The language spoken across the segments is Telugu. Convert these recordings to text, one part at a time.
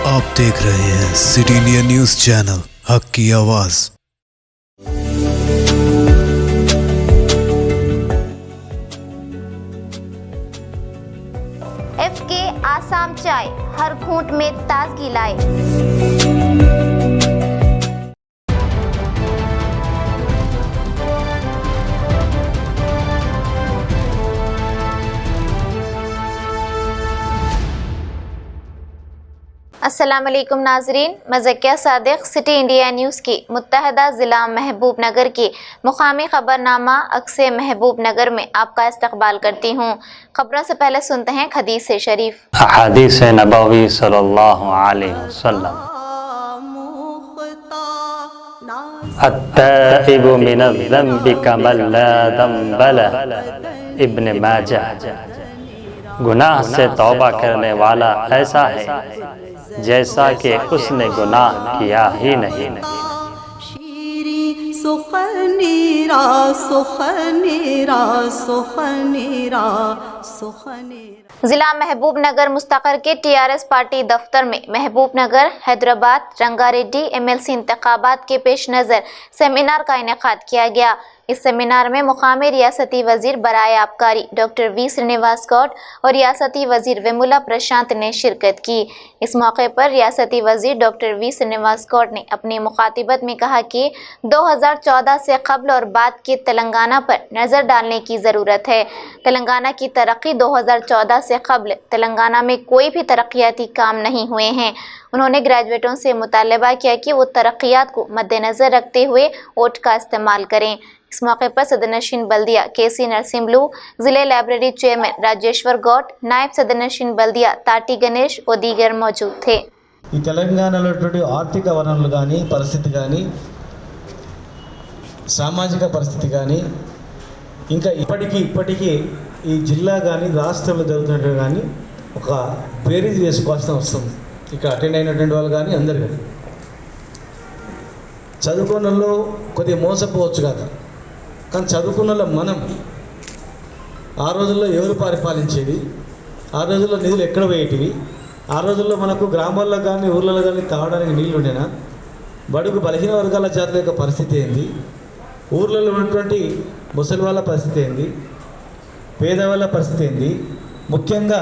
आप देख रहे हैं सिटी इंडिया न्यूज़ चैनल, हक की आवाज़। FK आसाम चाय हर घूंट में ताजगी लाए। अस्सलाम वालेकुम नाजरीन, मैं Zakia Sadiq city India news की मुत्तहदा ज़िला महबूब नगर की मुकामी ख़बरनामा अक्से महबूब नगर में आपका इस्तकबाल करती हूँ। खबरों से पहले सुनते हैं हदीस शरीफ। हदीस नबवी सल्लल्लाहु अलैहि वसल्लम, अत्ताइबु मिनज़्ज़ंबि कमन ला ज़ंब लह। इब्न माजाह। गुनाह से तौबा करने वाला ऐसा है जैसा कि उसने गुनाह किया ही नहीं। जिला महबूब नगर मुस्तकर के TRS पार्टी दफ्तर में महबूब नगर हैदराबाद रंगारेड्डी MLC इंतखाबात के पेश नज़र सेमिनार का इनेकाद किया गया। इस सेमिनार में मुकामी रियासती वजीर बराए आबकारी डॉक्टर V श्रीनिवास गौड़ और रियासती वजीर वेमुला प्रशांत ने शिरकत की। इस मौके पर रियासती वजीर डॉक्टर V श्रीनिवास गौड़ ने अपनी मुखातिबत में कहा कि 2014 से कब्ल और बाद के तेलंगाना पर नज़र डालने की ज़रूरत है। तेलंगाना की तरक्की 2014 से कब्ल तेलंगाना में कोई भी तरक्याती काम नहीं हुए हैं। उन्होंने ग्रेजुएटों से मुतालबा किया कि वो तरक्यात को मद्देनज़र रखते हुए वोट का इस्तेमाल करें। इस मौके पर सदरनशीन बल्दिया KC नरसिम्लू, जिले लाइब्रेरी चेयरमैन राजेश्वर गौड़, नायब सदरनशीन बल्दिया ताटी गणेश और दीगर मौजूद थे। తెలంగాణలో ఆర్థిక వనరులు కానీ పరిస్థితి కానీ సామాజిక పరిస్థితి కానీ ఇంకా ఇప్పటికీ ఈ జిల్లా కానీ రాష్ట్రంలో జరుగుతున్నట్టు కానీ ఒక బేరీజ్ వేసుకోవాల్సిన అవసరం ఇక్కడ అటెండ్ అయినటువంటి వాళ్ళు కానీ అందరు కానీ చదువుకున్నలో కొద్దిగా మోసపోవచ్చు కదా, కానీ చదువుకున్నలో మనం ఆ రోజుల్లో ఎవరు పరిపాలించేది, ఆ రోజుల్లో నిధులు ఎక్కడ పోయేటివి, ఆ రోజుల్లో మనకు గ్రామాల్లో కానీ ఊర్లలో కానీ తాగడానికి నీళ్ళు ఉండేనా, బడుగు బలహీన వర్గాల జాతుల యొక్క పరిస్థితి ఏంది, ఊర్లలో ఉన్నటువంటి ముసలి వాళ్ళ పరిస్థితి ఏంది, పేదవాళ్ళ పరిస్థితి ఏంది, ముఖ్యంగా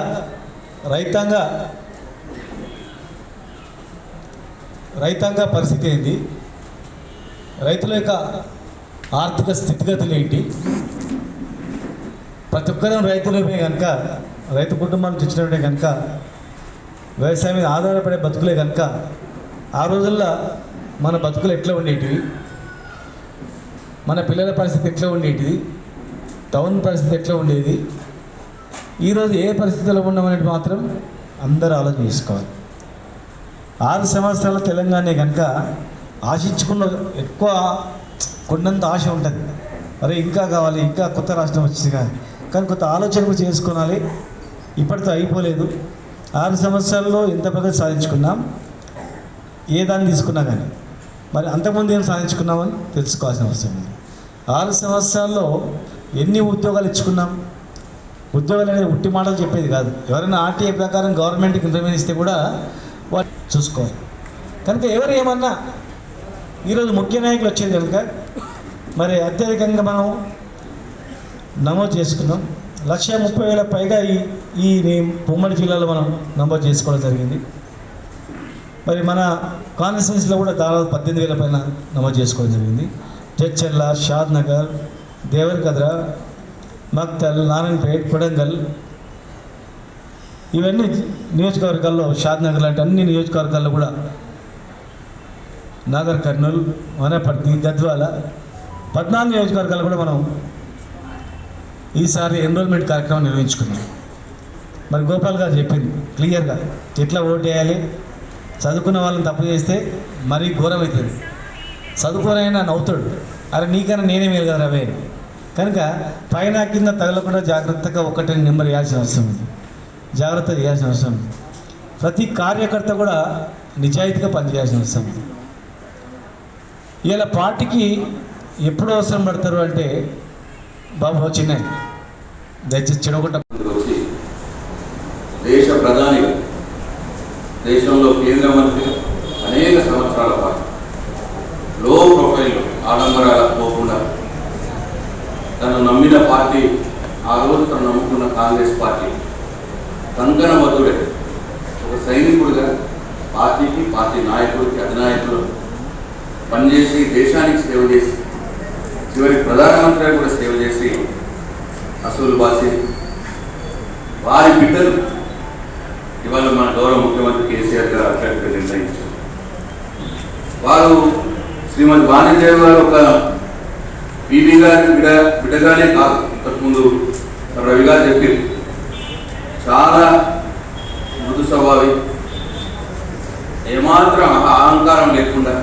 రైతాంగ పరిస్థితి ఏంది, రైతుల యొక్క ఆర్థిక స్థితిగతులు ఏంటి. ప్రతి ఒక్కరూ రైతులమే కనుక, రైతు కుటుంబానికి తెచ్చినట్టే కనుక, వ్యవసాయం మీద ఆధారపడే బతుకులే కనుక ఆ రోజుల్లో మన బతుకులు ఎట్లా ఉండేటివి, మన పిల్లల పరిస్థితి ఎట్లా ఉండేటిది, టౌన్ పరిస్థితి ఎట్లా ఉండేది, ఈరోజు ఏ పరిస్థితిలో ఉన్నామనేది మాత్రం అందరూ ఆలోచన చేసుకోవాలి. 6 సంవత్సరాల తెలంగాణ కనుక ఆశించుకున్న ఎక్కువ కొండంత ఆశ ఉంటుంది, అరే ఇంకా కావాలి, ఇంకా కొత్త రాష్ట్రం వచ్చింది కానీ కొత్త ఆలోచన కూడా చేసుకోవాలి. ఇప్పటితో అయిపోలేదు. 6 సంవత్సరాల్లో ఎంత పెద్ద సాధించుకున్నాం, ఏ దాన్ని తీసుకున్నా కానీ మరి అంతకుముందు ఏం సాధించుకున్నామని తెలుసుకోవాల్సిన అవసరం ఉంది. 6 సంవత్సరాల్లో ఎన్ని ఉద్యోగాలు ఇచ్చుకున్నాం. ఉద్యోగాలు అనేది ఉట్టి మాటలు చెప్పేది కాదు. ఎవరైనా RTA ప్రకారం గవర్నమెంట్కి ఇంటర్వ్యూ ఇస్తే కూడా వాళ్ళు చూసుకోవాలి. కనుక ఎవరు ఏమన్నా ఈరోజు ముఖ్య నాయకులు వచ్చేది కనుక మరి అత్యధికంగా మనం నమోదు చేసుకున్నాం. 130,000 పైగా ఈ ఉమ్మడి జిల్లాలో మనం నమోదు చేసుకోవడం జరిగింది. మరి మన కాన్స్టిట్యున్సీలో కూడా దాదాపు 18,000 పైన నమోదు చేసుకోవడం జరిగింది. జడ్చర్ల, షాద్ నగర్, దేవరకద్ర, మక్తల్, నారాయణపేట్, కొడంగల్ ఇవన్నీ నియోజకవర్గాల్లో, షాద్ నగర్ లాంటి అన్ని నియోజకవర్గాల్లో కూడా, నాగర్ కర్నూల్, వనపర్తి, గద్వాల 14 నియోజకవర్గాలు కూడా మనం ఈసారి ఎన్రోల్మెంట్ కార్యక్రమం నిర్వహించుకున్నాం. మరి గోపాల్ గారు చెప్పింది క్లియర్గా ఎట్లా ఓటు వేయాలి. చదువుకున్న వాళ్ళని తప్పు చేస్తే మరీ ఘోరం అవుతుంది. చదువుకోనైనా నవ్వుతాడు, అరే నీకన్నా నేనే మేలు కదా రవే. కనుక పైన కింద తగలకుండా జాగ్రత్తగా ఒకటే నెంబర్ వేయాల్సిన అవసరం ఉంది, జాగ్రత్త చేయాల్సిన అవసరం ఉంది. ప్రతి కార్యకర్త కూడా నిజాయితీగా పనిచేయాల్సిన అవసరం ఉంది. ఇలా పార్టీకి ఎప్పుడు అవసరం పడతారు అంటే బాబు చిన్న దయచేసి చెడగొట్ట దేశ ప్రధాని దేశంలో కేంద్ర మంత్రిగా అనేక సంవత్సరాల పాటు లో ప్రొఫైల్ ఆడంబరాలకు పోకుండా తను నమ్మిన పార్టీ, ఆ రోజు తను నమ్ముకున్న కాంగ్రెస్ పార్టీ కంకణబద్ధుడే ఒక సైనికుడిగా పార్టీకి, పార్టీ నాయకుడికి, అధినాయకులు పనిచేసి దేశానికి సేవ చేసి చివరి ప్రధానమంత్రి కూడా సేవ చేసి అసూలు బాసి వారి బిడ్డలు ఇవాళ మన గౌరవ ముఖ్యమంత్రి కేసీఆర్ గారు అభ్యర్థిగా నిర్ణయించారు. వారు శ్రీమతి వాణిదేవి గారు ఒక పీవీ గారి బిడ్డగానే కాదు, ఇంతకుముందు రవి గారు చెప్పారు, చాలా మృదు స్వభావి, ఏమాత్రం అహంకారం లేకుండా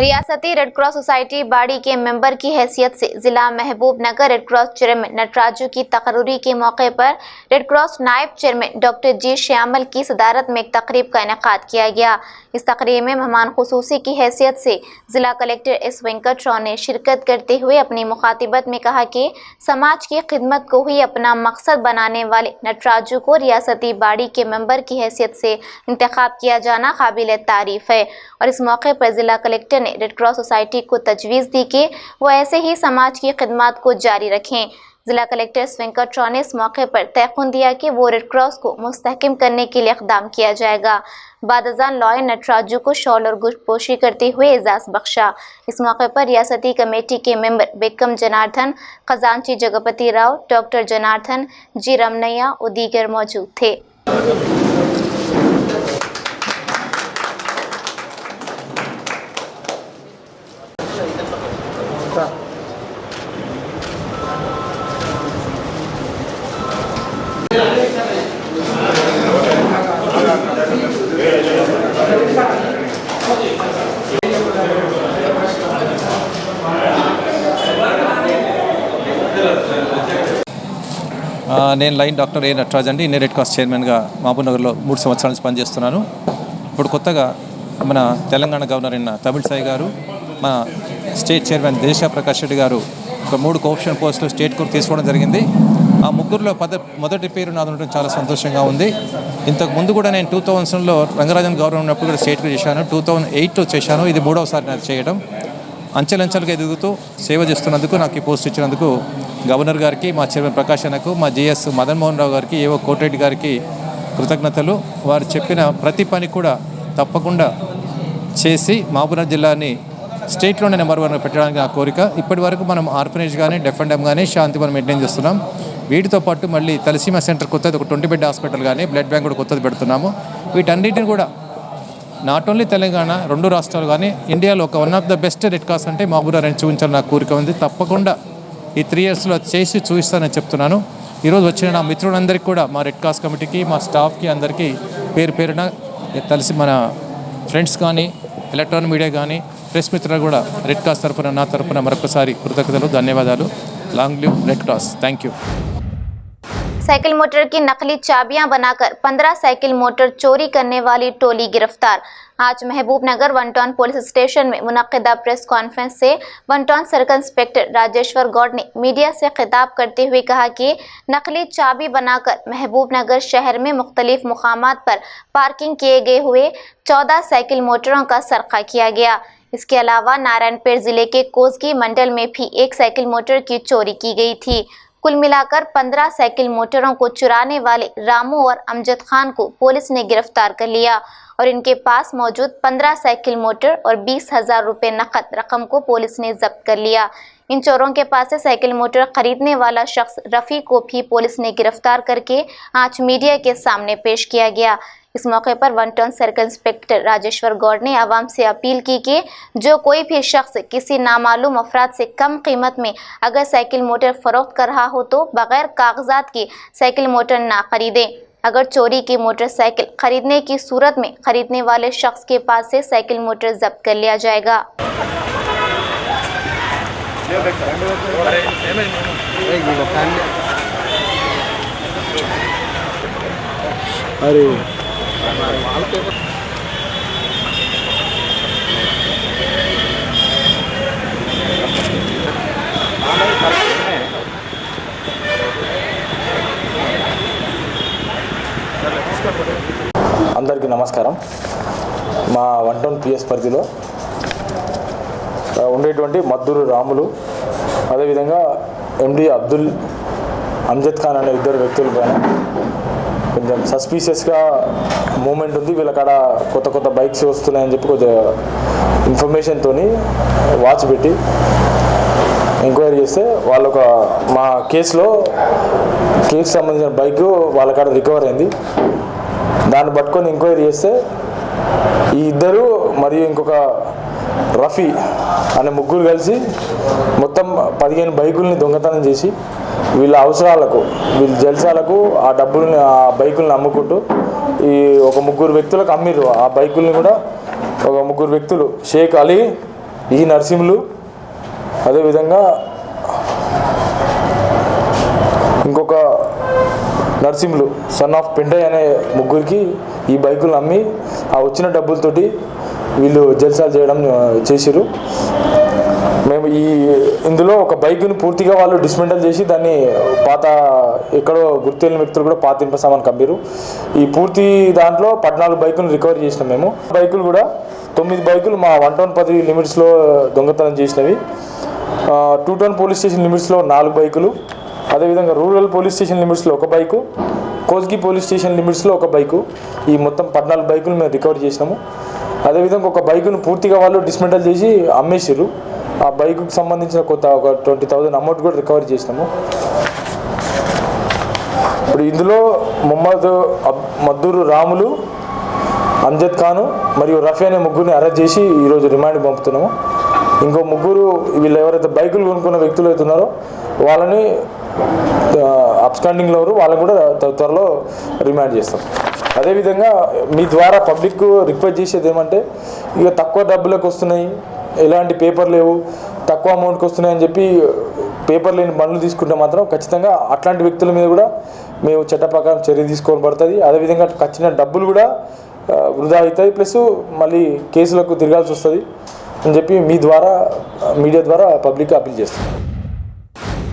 रियासती रेड क्रॉस सोसाइटी बाड़ी के मेंबर की हैसियत से जिला महबूब नगर रेड क्रॉस चेयरमैन नटराजू की तकरीरी के मौके पर रेड क्रॉस नायब चेयरमैन डॉक्टर जी श्यामल की सदारत में एक तकरीब का इनेकाद किया गया। इस तकरीब में मेहमान खुसूसी की हैसियत से जिला कलेक्टर एस वेंकटराव ने शिरकत करते हुए अपनी मुखातिबत में कहा कि समाज की खिदमत को ही अपना मकसद बनाने वाले नटराजू को रियासती बाड़ी के मेंबर की हैसियत से इंतखाब किया जाना काबिल तारीफ है। और इस मौके पर जिला कलेक्टर ने रेड क्रॉस सोसाइटी को तजवीज़ दी कि वो ऐसे ही समाज की खिदमत को जारी रखें। जिला कलेक्टर एस वेंकटराव ने इस मौके पर तयक़ुन दिया कि वो रेड क्रॉस को मुस्तहकम करने के लिए इक़दाम किया जाएगा। बादजान लॉयर नटराजू को शॉल और गुष्तपोशी करते हुए एजाज़ बख्शा। इस मौके पर रियासती कमेटी के मेंबर बेकम जनार्दन, खजांची जगपति राव, डॉक्टर जनार्दन जी रमनैया और दीगर मौजूद थे। నేను లైన్ డాక్టర్ ఏ నటరాజ్ అండి. ఇండియన్ రెడ్ క్రాస్ చైర్మన్గా మహబూబ్నగర్లో 3 సంవత్సరాల నుంచి పనిచేస్తున్నాను. ఇప్పుడు కొత్తగా మన తెలంగాణ గవర్నర్ అయిన తమిళిసై గారు, మన స్టేట్ చైర్మన్ దేశా ప్రకాష్ రెడ్డి గారు ఒక 3 కోఆప్షన్ పోస్టులు స్టేట్ కోర్టు తీసుకోవడం జరిగింది. ఆ ముగ్గురులో మొదటి పేరు నాది ఉండడం చాలా సంతోషంగా ఉంది. ఇంతకు ముందు కూడా నేను 2000లో రంగరాజన్ గవర్నర్ ఉన్నప్పుడు కూడా స్టేట్కి చేశాను, 2008లో చేశాను. ఇది 3వసారి నాకు చేయడం. అంచెలంచెలుగా ఎదుగుతూ సేవ చేస్తున్నందుకు, నాకు ఈ పోస్ట్ ఇచ్చినందుకు గవర్నర్ గారికి, మా చైర్మన్ ప్రకాష్ అన్నకు, మా జిఎస్ మదన్ మోహన్ రావు గారికి, ఏవో కోటిరెడ్డి గారికి కృతజ్ఞతలు. వారు చెప్పిన ప్రతి పని కూడా తప్పకుండా చేసి మహబూబ్నగర్ జిల్లాని స్టేట్లోనే నెంబర్ 1 పెట్టడానికి నా కోరిక. ఇప్పటి వరకు మనం ఆర్ఫనేజ్ కానీ, డెఫ్ అండ్ డమ్ కానీ, శాంతివనం మెయింటైన్ చేస్తున్నాం. వీటితో పాటు మళ్ళీ తలసీమా సెంటర్ కొత్తది, ఒక 20 బెడ్ హాస్పిటల్ కానీ, బ్లడ్ బ్యాంక్ కూడా కొత్తది పెడుతున్నాము. వీటన్నిటిని కూడా నాట్ ఓన్లీ తెలంగాణ, 2 రాష్ట్రాలు కానీ ఇండియాలో ఒక one of the best red cross అంటే మహబూబ్నగర్ అని చూపించాలని నాకు కోరిక ఉంది. తప్పకుండా ఈ 3 ఇయర్స్లో చేసి చూపిస్తానని చెప్తున్నాను. ఈరోజు వచ్చిన నా మిత్రులందరికీ కూడా, మా రెడ్ క్రాస్ కమిటీకి, మా స్టాఫ్కి అందరికీ పేరు పేరున కలిసి, మన ఫ్రెండ్స్ కానీ, ఎలక్ట్రానిక్ మీడియా కానీ, ప్రెస్ మిత్రులు కూడా రెడ్ క్రాస్ తరఫున, నా తరఫున మరొకసారి కృతజ్ఞతలు, ధన్యవాదాలు. Long live red cross. Thank you. Cycle motor की नकली चाबियां बनाकर 15 साइकिल मोटर चोरी करने वाली टोली गिरफ्तार। आज महबूबनगर 1 टाउन पुलिस स्टेशन में मुनक्किदा प्रेस कॉन्फ्रेंस से 1 town circle inspector Rajeshwar Goud ने मीडिया से खिताब करते हुए कहा कि नकली चाबी बनाकर महबूबनगर शहर में मुख्तलिफ मुकामात पर पार्किंग किए गए हुए 14 साइकिल मोटरों का सरका किया गया। इसके अलावा नारायणपेट जिले के कोसगी मंडल में भी 1 साइकिल मोटर की चोरी की गई थी। कुल मिलाकर 15 साइकिल मोटरों को चुराने वाले रामू और अमजद खान को पुलिस ने गिरफ्तार कर लिया और इनके पास मौजूद 15 साइकिल मोटर और 20,000 रुपये नकद रकम को पुलिस ने जब्त कर लिया। इन चोरों के पास से साइकिल मोटर खरीदने वाला शख्स रफ़ी को भी पुलिस ने गिरफ्तार करके आज मीडिया के सामने पेश किया गया। इस मौके पर 1 town circle inspector Rajeshwar Goud ने आवाम से अपील की कि जो कोई भी शख्स किसी नामालूम अफराद से कम कीमत में अगर साइकिल मोटर फरोख्त कर रहा हो तो बगैर कागजात की साइकिल मोटर ना खरीदें। अगर चोरी की मोटरसाइकिल खरीदने की सूरत में खरीदने वाले शख्स के पास से साइकिल मोटर जब्त कर लिया जाएगा। अरे అందరికీ నమస్కారం. మా 1 PS పరిధిలో ఉండేటువంటి మద్దూరు రాములు, అదేవిధంగా MD అబ్దుల్, అంజద్ ఖాన్ అనే 2 వ్యక్తుల పైన కొంచెం సస్పీషియస్గా మూమెంట్ ఉంది. వీళ్ళకాడ కొత్త బైక్స్ వస్తున్నాయని చెప్పి కొంచెం ఇన్ఫర్మేషన్తో వాచ్ పెట్టి ఎంక్వైరీ చేస్తే మా కేసుకు సంబంధించిన బైక్ వాళ్ళకాడ రికవర్ అయింది. దాన్ని పట్టుకొని ఎంక్వైరీ చేస్తే ఈ 2 మరియు ఇంకొక రఫీ అనే 3 కలిసి మొత్తం 15 బైకుల్ని దొంగతనం చేసి వీళ్ళ అవసరాలకు, వీళ్ళ జల్సాలకు ఆ బైకుల్ని అమ్ముకుంటూ ఈ ఒక 3 వ్యక్తులకు అమ్మిర్రు. ఆ బైకుల్ని కూడా ఒక 3 వ్యక్తులు, షేక్ అలీ, ఈ నర్సింహులు, అదేవిధంగా ఇంకొక నర్సింహులు సన్ ఆఫ్ పెంటయ్య అనే 3కి ఈ బైకులను అమ్మి ఆ వచ్చిన డబ్బులతోటి వీళ్ళు జల్సాలు చేసిరు. మేము ఇందులో ఒక బైక్ని పూర్తిగా వాళ్ళు డిస్మెంటల్ చేసి దాన్ని ఎక్కడో గుర్తెలిన వ్యక్తులు కూడా పాత ఇనుప సామాన్ కమ్మిరు. ఈ పూర్తి దాంట్లో 14 బైకులు రికవర్ చేసినాం మేము. బైకులు కూడా 9 బైకులు మా 1 టౌన్ పరిధి లిమిట్స్లో దొంగతనం చేసినవి, 2 టౌన్ పోలీస్ స్టేషన్ లిమిట్స్లో 4 బైకులు, అదేవిధంగా రూరల్ పోలీస్ స్టేషన్ లిమిట్స్లో 1 బైకు, కోస్గి పోలీస్ స్టేషన్ లిమిట్స్లో 1 బైకు, ఈ మొత్తం 14 బైకులు మేము రికవర్ చేసినాము. అదేవిధంగా ఒక బైకును పూర్తిగా వాళ్ళు డిస్మెంటల్ చేసి అమ్మేసారు. ఆ బైకుకి సంబంధించిన ఒక 20,000 అమౌంట్ కూడా రికవర్ చేసినాము. ఇప్పుడు ఇందులో మద్దూరు రాములు, అంజద్ ఖాను మరియు రఫీ అనే 3ని అరెస్ట్ చేసి ఈరోజు రిమాండ్కి పంపుతున్నాము. ఇంకో 3 వీళ్ళు ఎవరైతే బైకులు కొనుక్కున్న వ్యక్తులు అయితే ఉన్నారో వాళ్ళని అబ్స్కాండింగ్లో వాళ్ళని కూడా త్వరలో రిమాండ్ చేస్తాం. అదేవిధంగా మీ ద్వారా పబ్లిక్ రిక్వెస్ట్ చేసేది ఏమంటే, ఇక తక్కువ డబ్బులకు వస్తున్నాయి, ఎలాంటి పేపర్ లేవు, తక్కువ అమౌంట్కి వస్తున్నాయి అని చెప్పి పేపర్ లేని బండ్లు తీసుకుంటే మాత్రం ఖచ్చితంగా అట్లాంటి వ్యక్తుల మీద కూడా మేము చట్ట ప్రకారం చర్య తీసుకోవడం పడుతుంది. అదేవిధంగా ఖచ్చితంగా డబ్బులు కూడా వృధా అవుతాయి, ప్లస్ మళ్ళీ కేసులకు తిరగాల్సి వస్తుంది అని చెప్పి మీడియా ద్వారా పబ్లిక్ अपील చేస్తాం.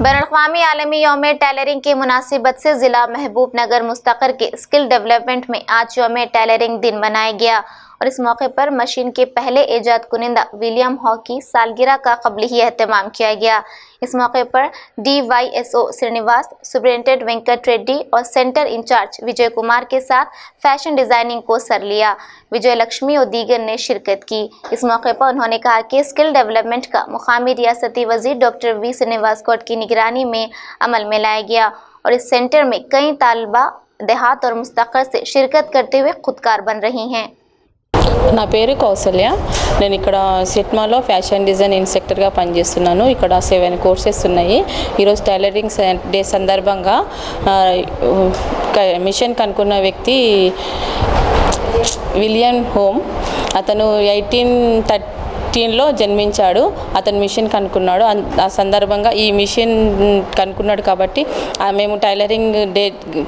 बैनुल-अक़वामी आलमी यौम टेलरिंग की मुनासिबत से ज़िला महबूब नगर मुस्तक़र के स्किल डेवलपमेंट में आज यौम टेलरिंग दिन मनाया गया और इस मौके पर मशीन के पहले ईजाद कुनिंदा विलियम हॉ की सालगिरह का क़ब्ली ही एहतमाम किया गया। इस मौके पर DYSO श्रीनिवास, सुपरिटेंडेंट वेंकट रेड्डी और सेंटर इंचार्ज विजय कुमार के साथ फैशन डिज़ाइनिंग को सर लिया। विजय लक्ष्मी और दीगर ने शिरकत की। इस मौके पर उन्होंने कहा कि स्किल डेवलपमेंट का मुकामी रियासती वज़ीर डॉक्टर V श्रीनिवास गौड की निगरानी में अमल में लाया गया और इस सेंटर में कई तालिबा देहात और मुस्तक़र से शिरकत करते हुए खुदकार बन रही हैं। నా పేరు కౌసల్య. నేను ఇక్కడ సిట్మాలో ఫ్యాషన్ డిజైన్ ఇన్స్ట్రక్టర్గా పనిచేస్తున్నాను. ఇక్కడ 7 కోర్సెస్ ఉన్నాయి. ఈరోజు టైలరింగ్ డే సందర్భంగా మిషన్ కనుక్కున్న వ్యక్తి విలియం హోమ్, అతను 1813లో జన్మించాడు. అతను మిషన్ కనుక్కున్నాడు. ఆ సందర్భంగా ఈ మిషన్ కనుక్కున్నాడు కాబట్టి మేము టైలరింగ్ డే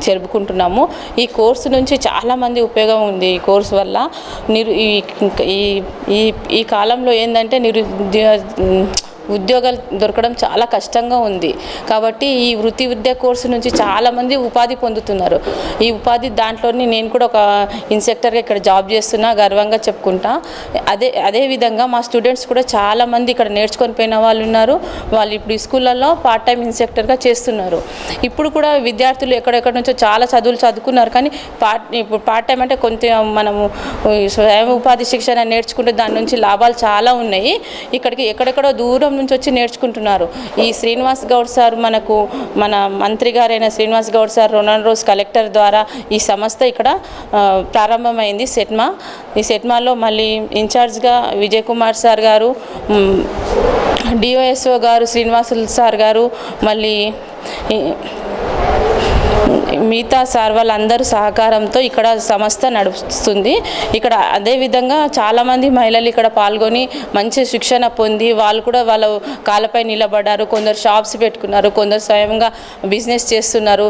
జరుపుకుంటున్నాము. ఈ కోర్సు నుంచి చాలామంది ఉపయోగం ఉంది. ఈ కోర్సు వల్ల ఈ కాలంలో ఏంటంటే ఉద్యోగాలు దొరకడం చాలా కష్టంగా ఉంది. కాబట్టి ఈ వృత్తి విద్య కోర్సు నుంచి చాలామంది ఉపాధి పొందుతున్నారు. ఈ ఉపాధి దాంట్లోని నేను కూడా ఒక ఇన్స్ట్రక్టర్గా ఇక్కడ జాబ్ చేస్తున్నా, గర్వంగా చెప్పుకుంటా. అదేవిధంగా మా స్టూడెంట్స్ కూడా చాలామంది ఇక్కడ నేర్చుకొని పోయిన వాళ్ళు ఉన్నారు. వాళ్ళు ఇప్పుడు ఈ స్కూళ్ళల్లో పార్ట్ టైం ఇన్స్ట్రక్టర్గా చేస్తున్నారు. ఇప్పుడు కూడా విద్యార్థులు ఎక్కడెక్కడి నుంచో చాలా చదువులు చదువుకున్నారు. కానీ ఇప్పుడు పార్ట్ టైం అంటే కొంత మనము స్వయం ఉపాధి శిక్షణ నేర్చుకుంటే దాని నుంచి లాభాలు చాలా ఉన్నాయి. ఇక్కడికి ఎక్కడెక్కడో దూరం నుంచి వచ్చి నేర్చుకుంటున్నారు. ఈ శ్రీనివాస్ గౌడ్ సార్ మన మంత్రి గారైన Srinivas Goud sir Ronald rose collector ద్వారా ఈ సంస్థ ఇక్కడ ప్రారంభమైంది సెట్మా. ఈ సెట్మాలో మళ్ళీ ఇన్ఛార్జ్గా విజయ్ కుమార్ సార్ గారు, DOSO గారు శ్రీనివాసులు సార్ గారు, మళ్ళీ మిగతా సార్ వాళ్ళందరూ సహకారంతో ఇక్కడ సంస్థ నడుస్తుంది. ఇక్కడ అదేవిధంగా చాలామంది మహిళలు ఇక్కడ పాల్గొని మంచి శిక్షణ పొంది వాళ్ళు కూడా వాళ్ళ కాళ్ళపై నిలబడ్డారు. కొందరు షాప్స్ పెట్టుకున్నారు, కొందరు స్వయంగా బిజినెస్ చేస్తున్నారు.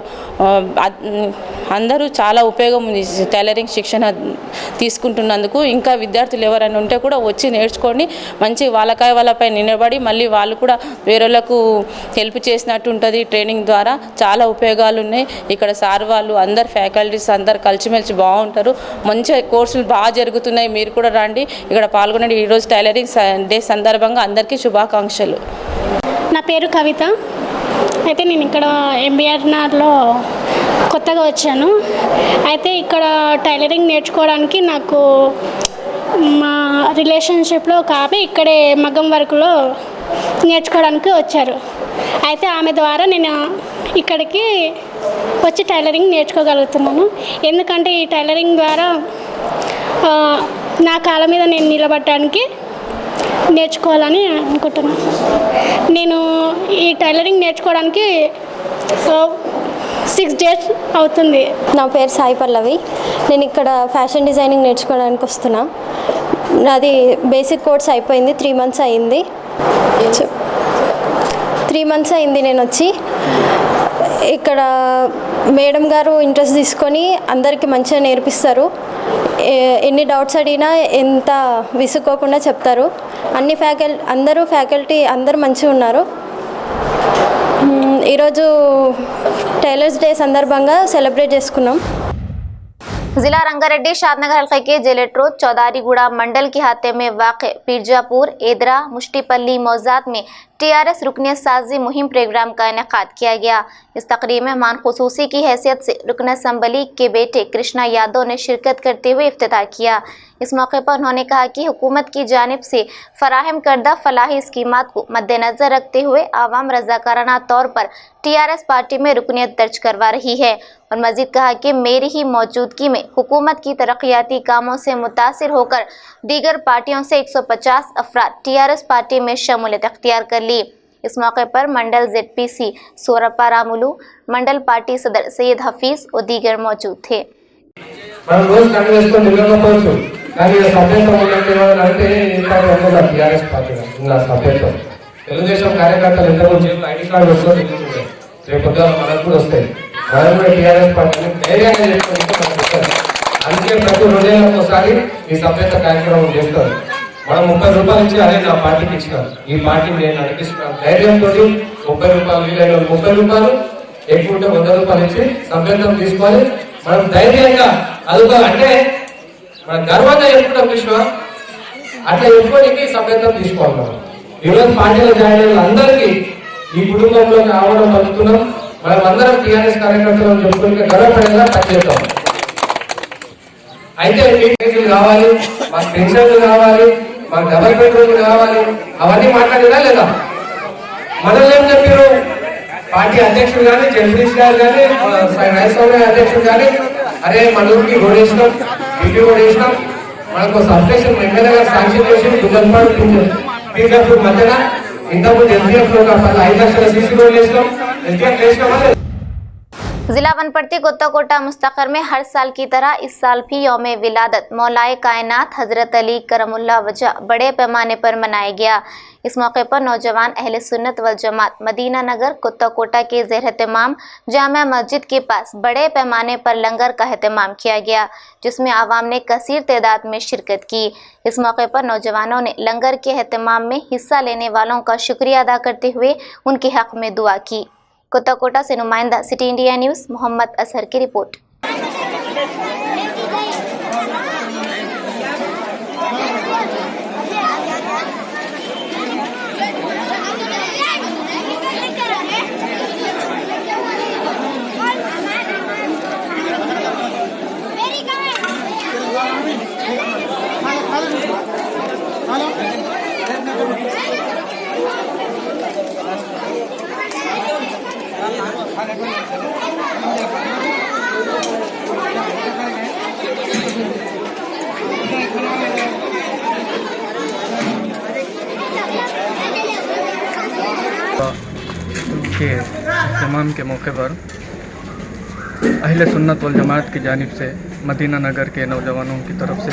అందరూ చాలా ఉపయోగం ఉంది టైలరింగ్ శిక్షణ తీసుకుంటున్నందుకు. ఇంకా విద్యార్థులు ఎవరైనా ఉంటే కూడా వచ్చి నేర్చుకొని మంచి వాళ్ళపై నిలబడి మళ్ళీ వాళ్ళు కూడా వేరేలకు హెల్ప్ చేసినట్టు ఉంటుంది. ట్రైనింగ్ ద్వారా చాలా ఉపయోగాలు ఉన్నాయి. ఇక్కడ సార్ వాళ్ళు అందరు ఫ్యాకల్టీస్ అందరు కలిసిమెలిసి బాగుంటారు. మంచిగా కోర్సులు బాగా జరుగుతున్నాయి. మీరు కూడా రండి, ఇక్కడ పాల్గొనండి. ఈరోజు టైలరింగ్ డే సందర్భంగా అందరికీ శుభాకాంక్షలు. నా పేరు కవిత. అయితే నేను ఇక్కడ ఎంబీఆర్ఆర్లో కొత్తగా వచ్చాను. అయితే ఇక్కడ టైలరింగ్ నేర్చుకోవడానికి నాకు మా రిలేషన్షిప్లో ఒక ఆమె ఇక్కడే మగ్గం వర్క్లో నేర్చుకోవడానికి వచ్చారు. అయితే ఆమె ద్వారా నేను ఇక్కడికి వచ్చి టైలరింగ్ నేర్చుకోగలుగుతున్నాను. ఎందుకంటే ఈ టైలరింగ్ ద్వారా నా కాళ్ళ మీద నేను నిలబడటానికి నేర్చుకోవాలని అనుకుంటున్నాను. నేను ఈ టైలరింగ్ నేర్చుకోవడానికి 6 డేస్ అవుతుంది. నా పేరు సాయి పల్లవి. నేను ఇక్కడ ఫ్యాషన్ డిజైనింగ్ నేర్చుకోవడానికి వస్తున్నా. నాది బేసిక్ కోర్స్ అయిపోయింది. 3 మంత్స్ అయింది. 3 మంత్స్ అయింది నేను వచ్చి. ఇక్కడ మేడం గారు ఇంట్రెస్ట్ తీసుకొని అందరికీ మంచిగా నేర్పిస్తారు. ఎన్ని డౌట్స్ అడిగినా ఎంత విసుక్కోకుండా చెప్తారు. అందరూ ఫ్యాకల్టీ అందరూ మంచిగా ఉన్నారు. ఈరోజు టైలర్స్ డే సందర్భంగా సెలబ్రేట్ చేసుకున్నాం. जिला रंगारेड्डी शादनगर हल्के के जेलेट रोड चौधारीगुड़ा मंडल के हाथे में वाक़ पीरजापुर एदरा मुश्तीपल्ली मौजाद में टीआरएस रुकनियत साजी मुहिम प्रोग्राम का इनेकाद किया गया। इस तकरीब में मान खुसूसी की हैसियत से रुकन असम्बली के बेटे कृष्णा यादव ने शिरकत करते हुए इफ्तिताह किया। इस मौके पर उन्होंने कहा कि हुकूमत की जानिब से फराहम करदा फलाही स्कीमात को मद्देनजर रखते हुए आवाम रजाकाराना तौर पर टीआरएस पार्टी में रुकनियत दर्ज करवा रही है और मजीद कहा कि मेरी ही मौजूदगी में हुकूमत की तरक्याती कामों से मुतासिर होकर दीगर पार्टियों से 150 अफराद टीआरएस पार्टी में शमूलियत अख्तियार कर ली। इस मौके पर मंडल जेडपीसी सोरप्पा रामुलू, मंडल पार्टी सदर सैयद हफीज और दीगर मौजूद थे। తెలుగుదేశం కార్యకర్తలు ఎంతమంది జేబులో ఐడి కార్డు వస్తుంది రేపు పొద్దున మనకు కూడా వస్తాయి. మనం కూడా టీఆర్ఎస్ పార్టీని ధైర్యంగా చేసుకోవడానికి అందుకే ప్రతి 2 నెలలకు ఒకసారి ఈ సభ్యత కార్యక్రమం చేస్తారు. మనం 30 రూపాయలు ఇచ్చి అదే నా పార్టీకి ఇచ్చినాను, ఈ పార్టీని నేను నడిపిస్తున్నాను ధైర్యంతో 30 రూపాయలు వీలైన 30 రూపాయలు ఎక్కువ 100 రూపాయలు ఇచ్చి సభ్యత్వం తీసుకొని మనం ధైర్యంగా అదుగా అంటే మనం గర్వంగా చెప్పుకుంటాం విశ్వ అట్లా చెప్పుకోనికి సభ్యత్వం తీసుకోవాలి. మనం ఈరోజు పార్టీలో జాయిన్ అయిన అందరికీ ఈ కుటుంబంలో ఆహ్వానం పలుకుతున్నాం. మనం అందరం టీఆర్ఎస్ కార్యకర్తలను చెప్పుకుంటే గర్వపడేలా పనిచేద్దాం. అయితే మీకు కావాలి, మాకు పెన్షన్లు కావాలి, మాకు డబల్ బెడ్రూమ్లు కావాలి, అవన్నీ మాట్లాడినా లేదా? మనల్ని ఏం చెప్పారు? పార్టీ అధ్యక్షుడు కానీ జడ్పీసీ గారు కానీ రైతుల అధ్యక్షుడు కానీ అరే మన ఊరికి రోడ్ వేసినాం, ఇంటి రోడ్ వేసినాం, మనకు సబ్స్టేషన్ ఎమ్మెల్యే గారు శాంక్షన్ చేసి దుగ్గల్పాడు పీజాపూర్ మధ్యన ఇంతకుముందు ఎస్డిఎఫ్ లో 5 లక్షల సీసీ రోడ్లు వేసినాం. ఎస్డిఎఫ్ వేసినామా? जिला वनपट्टी कोत्ताकोटा मुस्तकर में हर साल की तरह इस साल भी यौम विलादत मौलाए कायनात हजरत अली करमुल्लाह वजह बड़े पैमाने पर मनाया गया। इस मौके पर नौजवान अहले सुन्नत वल जमात मदीना नगर कोत्ताकोटा के ज़ेर एहतमाम जामिया मस्जिद के पास बड़े पैमाने पर लंगर का एहतमाम किया गया, जिसमें आवाम ने कसीर तादाद में शिरकत की। इस मौके पर नौजवानों ने लंगर के एहतमाम में हिस्सा लेने वालों का शुक्रिया अदा करते हुए उनके हक में दुआ की। कोत्ताकोटा से नुमाइंदा city India news Mohammad Azhar की रिपोर्ट। के इत्तिमाम के मौके पर अहले सुन्नत वल जमात की जानिब से मदीना नगर के नौजवानों की तरफ से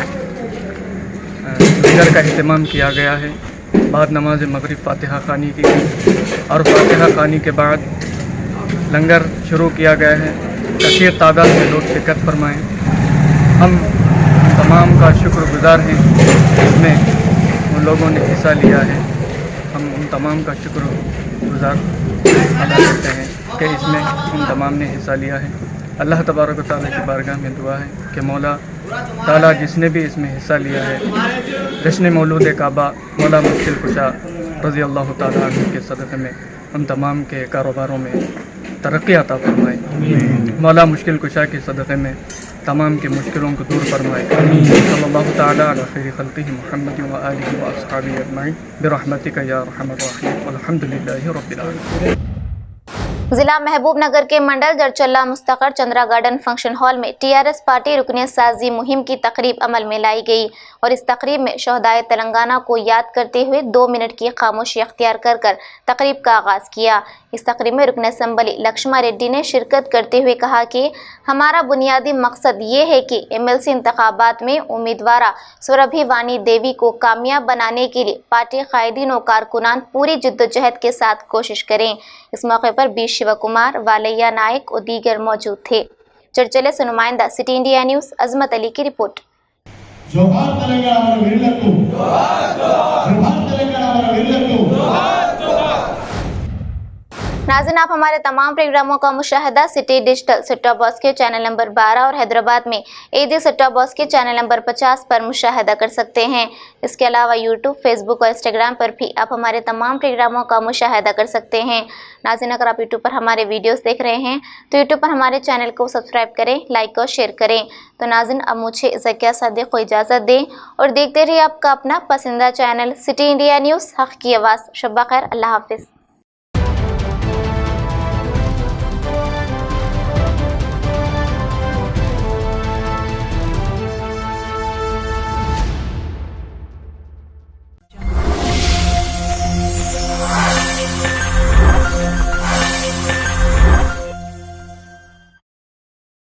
लंगर का इत्तिमाम किया गया है। बाद नमाज मगरिब फातिहा खानी की और फातिहा खानी के बाद लंगर शुरू किया गया है। कसीर तादाद में लोग शिरकत फरमाएँ। हम तमाम का शुक्रगुजार हैं, इसमें उन लोगों ने हिस्सा लिया है। हम उन तमाम का शुक्रगुजार अदा करते हैं कि इसमें उन तमाम ने हिस्सा लिया है। अल्लाह तबारक व तआला की बारगाह में दुआ है कि मौला ताला जिसने भी इसमें हिस्सा लिया है, जश्न मौलूद काबा मौला मुश्किल कुशा रज़ी अल्लाह तआला अन्हु के सदक़े में उन तमाम के कारोबारों में तरक्की अता फरमाए। मौला मुश्किल कुशा के सदक़े में तमाम की मुश्किलों को दूर फरमाए। सल्लल्लाहु तआला अला खैरि खल्क़िही मुहम्मद व आलिहि व अस्हाबिही अजमईन बिरहमतिका या अरहमर राहिमीन वल्हम्दुलिल्लाहि रब्बिल आलमीन। जिला महबूब नगर के मंडल Jadcherla मुस्तकर Chandra garden function hall में टीआरएस पार्टी रुकने साजी मुहिम की तकरीब अमल में लाई गई और इस तकरीब में शहदाए तेलंगाना को याद करते हुए 2 मिनट की खामोशी अख्तियार कर तकरीब का आगाज किया। इस तकरीब में रुकने असम्बली लक्ष्मा रेड्डी ने शिरकत करते हुए कहा कि हमारा बुनियादी मकसद ये है कि एमएलसी इंतखाबात में उम्मीदवार सुरभि वाणी देवी को कामयाब बनाने के लिए पार्टी कायदीन और कारकुनान पूरी जिद्दोजहद के साथ कोशिश करें। इस मौके पर बी शिव कुमार, वालैया नायक और दीगर मौजूद थे। चर्चले से नुमाइंदा city India news Azmat Ali की रिपोर्ट। नाज़रीन, आप हमारे तमाम प्रोग्रामों का मुशाहिदा city digital set top box के चैनल नंबर 12 और हैदराबाद में एडी सेट टॉप बॉक्स के चैनल नंबर 50 पर मुशाहिदा कर सकते हैं। इसके अलावा यूट्यूब, फेसबुक और इंस्टाग्राम पर भी आप हमारे तमाम प्रोग्रामों का मुशाहिदा कर सकते हैं। नाज़रीन, अगर आप यूट्यूब पर हमारे वीडियोस देख रहे हैं तो यूट्यूब पर हमारे चैनल को सब्सक्राइब करें, लाइक और शेयर करें। तो नाज़रीन, अब मुझे ज़किया सादिक को इजाज़त दें और देखते रहिए आपका अपना पसंदीदा चैनल सिटी इंडिया न्यूज़, हक़ की आवाज़। शब्बा खैर, अल्लाह हाफिज़।